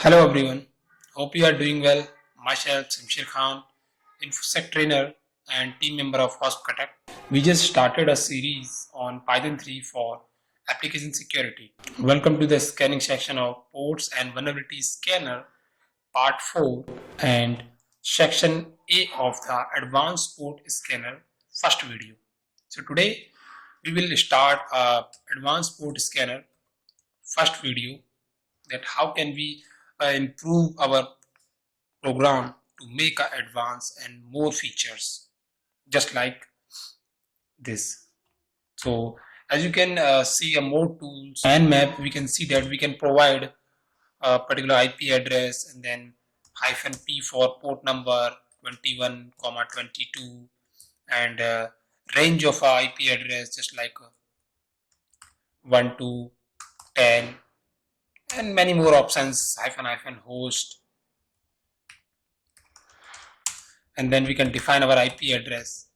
Hello everyone, hope you are doing well. Myself Samshir Khan, InfoSec trainer and team member of HospConnect. We just started a series on Python 3 for application security. Welcome to the scanning section of ports and vulnerability scanner part 4 and section A of the advanced port scanner first video. So today we will start advanced port scanner first video, that how can we improve our program to make advance and more features just like this. So as you can see a more tools and map, we can see that we can provide a particular IP address and then -p for port number 21, 22 and range of IP address just like 1 to 10 and many more options, -host, and then we can define our IP address.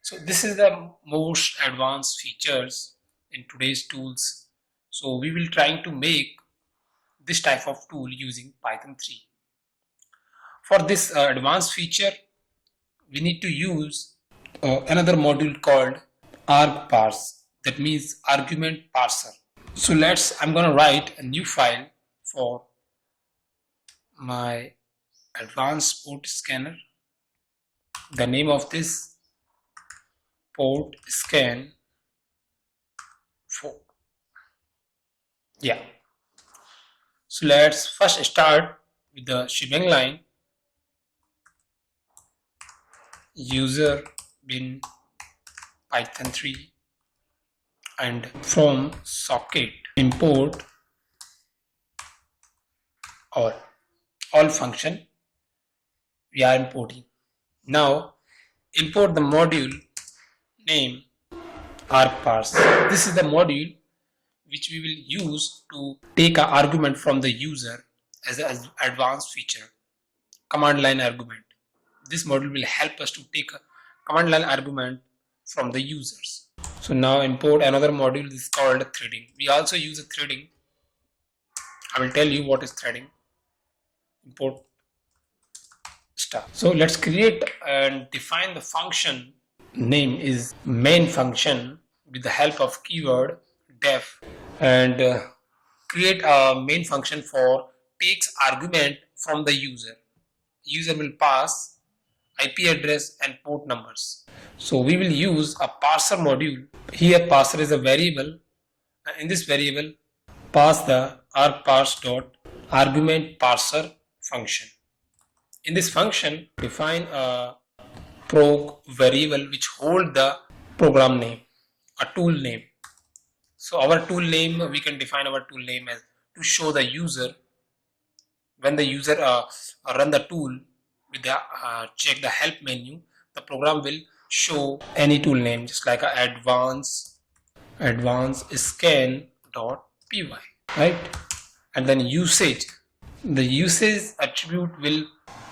So this is the most advanced features in today's tools. So we will trying to make this type of tool using Python 3. For this advanced feature, we need to use another module called argparse, that means argument parser. So I'm gonna write a new file for my advanced port scanner. The name of this port scan 4. Yeah. So let's first start with the shebang line. User bin Python 3 and from socket import or all function we are importing. Now import the module name argparse. This is the module which we will use to take an argument from the user as an advanced feature, command line argument. This module will help us to take a command line argument from the users. So now import another module, this is called threading. We also use a threading. I will tell you what is threading. Import stuff. So let's create and define the function. Name is main function with the help of keyword def, and create a main function for takes argument from the user. User will pass IP address and port numbers. So we will use a parser module. Here parser is a variable. In this variable pass the argparse.argument parser function. In this function define a prog variable which hold the program name, a tool name. So our tool name, we can define our tool name as to show the user when the user run the tool with the check the help menu, the program will show any tool name just like a advanced scan.py, right? And then usage, the usage attribute will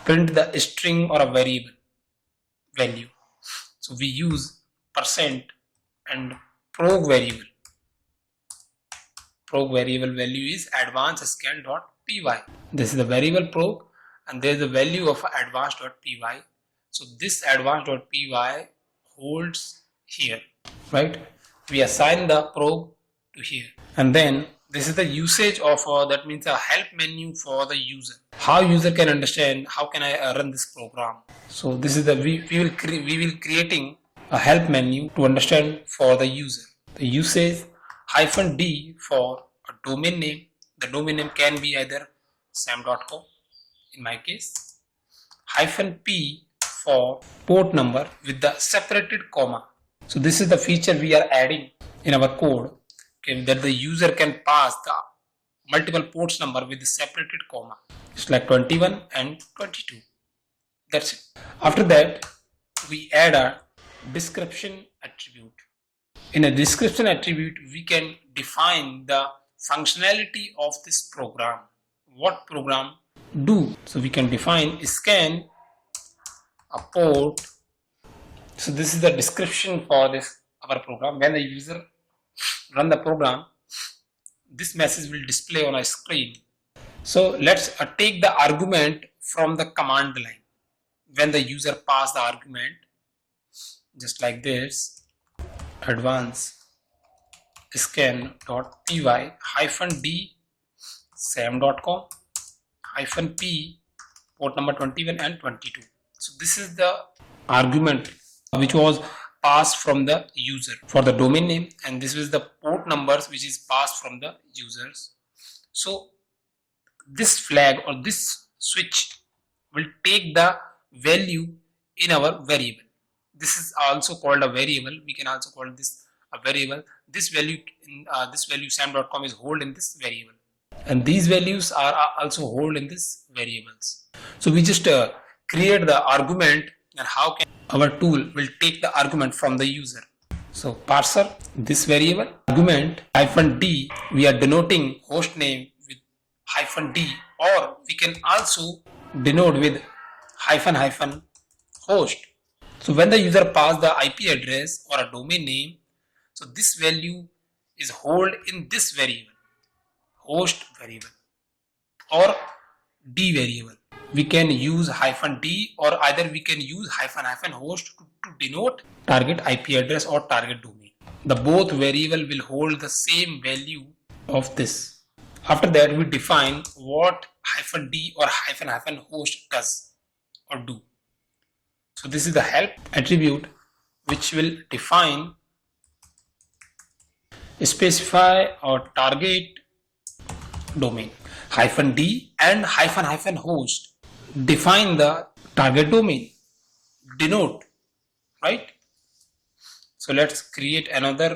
print the string or a variable value. So we use percent and prog variable. Prog variable value is advanced scan.py. This is the variable prog and there is a value of advanced.py. So this advanced.py holds here, right? We assign the prog to here, and then this is the usage of that means a help menu for the user. How user can understand how can I run this program. So this is the we will creating a help menu to understand for the user. The usage -d for a domain name. The domain name can be either sam.com in my case, -p for port number with the separated comma. So this is the feature we are adding in our code, okay, that the user can pass the multiple ports number with the separated comma. It's like 21 and 22. That's it. After that, we add a description attribute. In a description attribute, we can define the functionality of this program. What program do? So we can define scan a port. So this is the description for this our program. When the user run the program, this message will display on a screen So let's take the argument from the command line. When the user pass the argument, just like this, advance scan.py -d sam.com -p port number 21 and 22. So this is the argument which was passed from the user for the domain name, and this is the port numbers which is passed from the users. So this flag or this switch will take the value in our variable. This is also called a variable. We can also call this a variable. This value in this value sam.com is hold in this variable, and these values are also hold in this variables. So we just create the argument, and how can our tool will take the argument from the user. So parser, this variable argument -d, we are denoting host name with -d, or we can also denote with --host. So when the user pass the IP address or a domain name, so this value is hold in this variable, host variable or d variable. We can use -d, or either we can use --host to denote target IP address or target domain. The both variable will hold the same value of this. After that, we define what -d or -host does or do. So this is the help attribute which will define, specify or target domain. -d and -host define the target domain, denote, right? So let's create another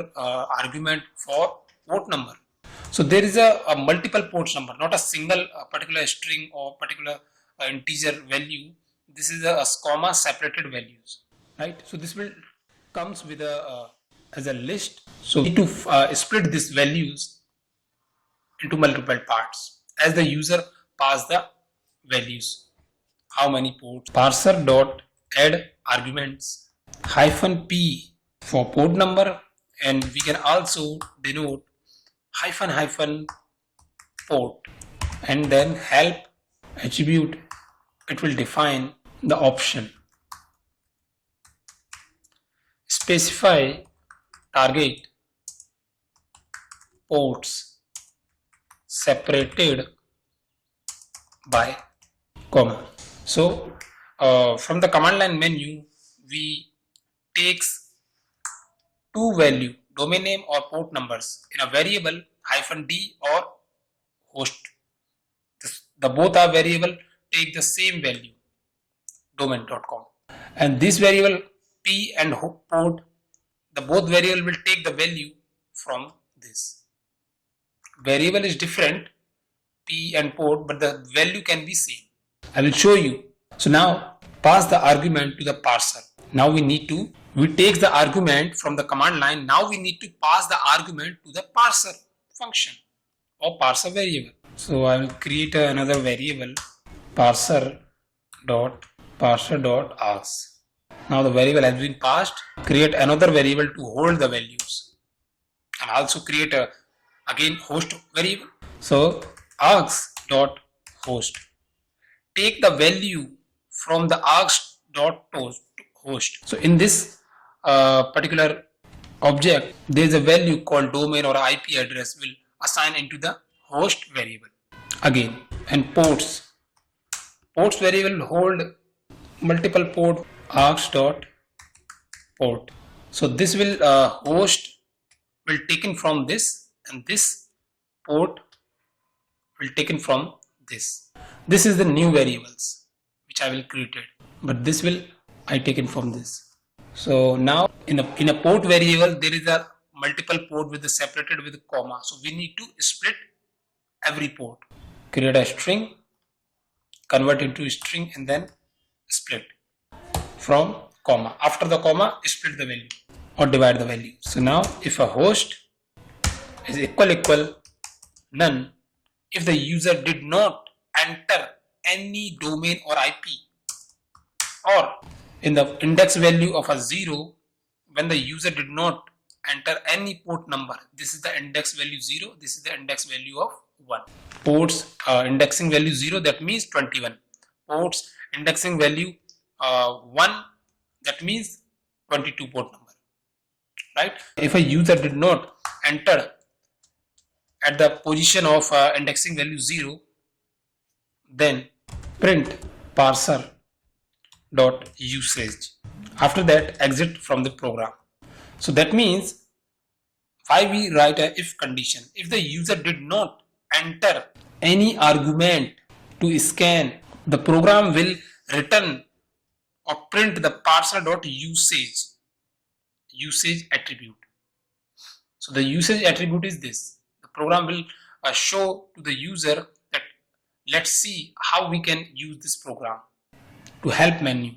argument for port number. So there is a multiple ports number, not a single particular string or particular integer value. This is a comma separated values, right? So this will comes with a as a list. So we need to split these values into multiple parts as the user pass the values. How many ports? Parser dot add arguments -p for port number, and we can also denote -port, and then help attribute, it will define the option, specify target ports separated by comma. So from the command line menu, we takes two value, domain name or port numbers, in a variable -d or host. The both are variable take the same value, domain.com, and this variable p and port, the both variable will take the value from this. Variable is different, p and port, but the value can be same. I will show you. So now pass the argument to the parser. Now we take the argument from the command line. Now we need to pass the argument to the parser function or parser variable. So I will create another variable, parser dot args. Now the variable has been passed. Create another variable to hold the values, and also create a again host variable. So args dot host, take the value from the args dot host. So in this particular object, there is a value called domain or IP address will assign into the host variable again. And ports variable hold multiple port, args dot port. So this will host will taken from this, and this port will taken from this. This is the new variables which I will create, but this will I taken from this. So now in a port variable, there is a multiple port with the separated with a comma. So we need to split every port. Create a string, convert into a string, and then split from comma. After the comma, split the value or divide the value. So now if a host is equal none, if the user did not enter any domain or IP, or in the index value of a 0, when the user did not enter any port number, this is the index value 0, this is the index value of 1. Ports indexing value 0, that means 21. Ports indexing value 1, that means 22 port number, right? If a user did not enter at the position of indexing value 0, then print parser dot usage. After that, exit from the program. So that means why we write a if condition. If the user did not enter any argument to scan, the program will return or print the parser dot usage attribute. So the usage attribute is this. The program will show to the user that let's see how we can use this program. To help menu,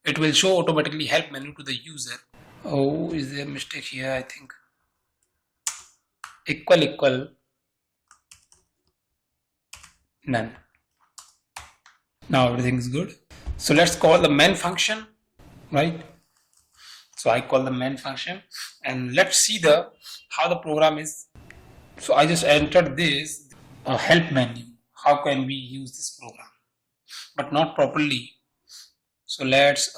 it will show automatically help menu to the user. Oh, is there a mistake here? I think equal none. Now everything is good. So let's call the main function, right? So I call the main function and let's see how the program is. So I just entered this help menu. How can we use this program? But not properly. So let's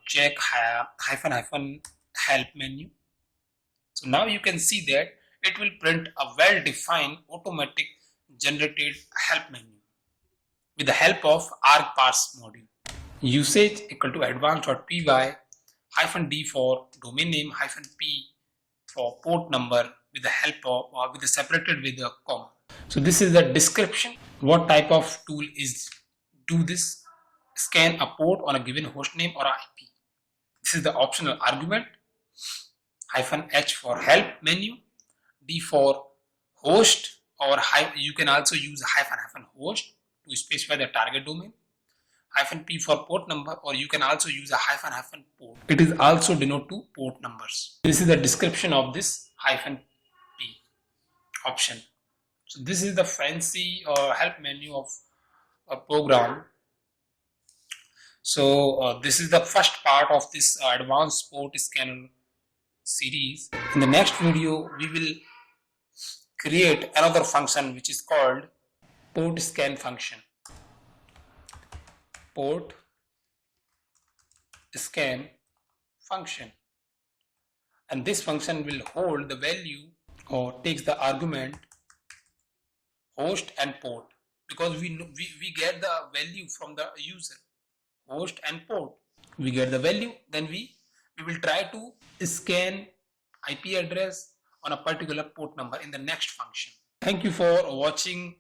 check hyphen help menu. So now you can see that it will print a well-defined automatic generated help menu with the help of argparse module. Usage equal to advanced.py -d for domain name -p for port number with the help of with the separated with the comma. So this is the description. What type of tool is do this? Scan a port on a given host name or IP. This is the optional argument. -h for help menu, D for host, or you can also use -host to specify the target domain. -p for port number, or you can also use a -port. It is also denote to port numbers. This is the description of this -p option. So this is the fancy help menu of a program. So this is the first part of this advanced port scanner series. In the next video, we will create another function which is called port scan function. Port scan function, and this function will hold the value or takes the argument host and port, because we get the value from the user. Host and port, we get the value, then we will try to scan IP address on a particular port number in the next function. Thank you for watching